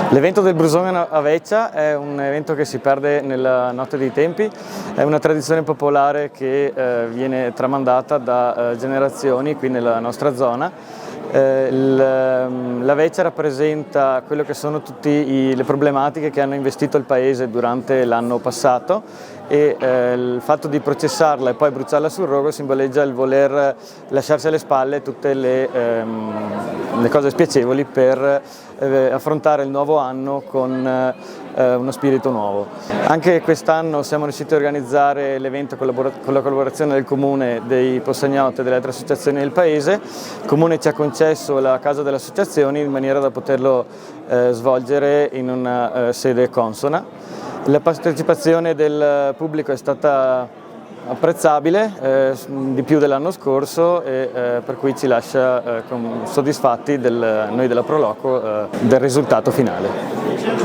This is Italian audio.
L'evento del Brusar a Vecia è un evento che si perde nella notte dei tempi, è una tradizione popolare che viene tramandata da generazioni qui nella nostra zona. La Vecia rappresenta quello che sono tutte le problematiche che hanno investito il paese durante l'anno passato e il fatto di processarla e poi bruciarla sul rogo simboleggia il voler lasciarsi alle spalle tutte le cose spiacevoli per affrontare il nuovo anno con uno spirito nuovo. Anche quest'anno siamo riusciti a organizzare l'evento con la collaborazione del Comune, dei Possagno e delle altre associazioni del paese. Il Comune ci ha concesso la casa delle associazioni in maniera da poterlo svolgere in una sede consona. La partecipazione del pubblico è stata apprezzabile, di più dell'anno scorso, e per cui ci lascia soddisfatti noi della Proloco del risultato finale.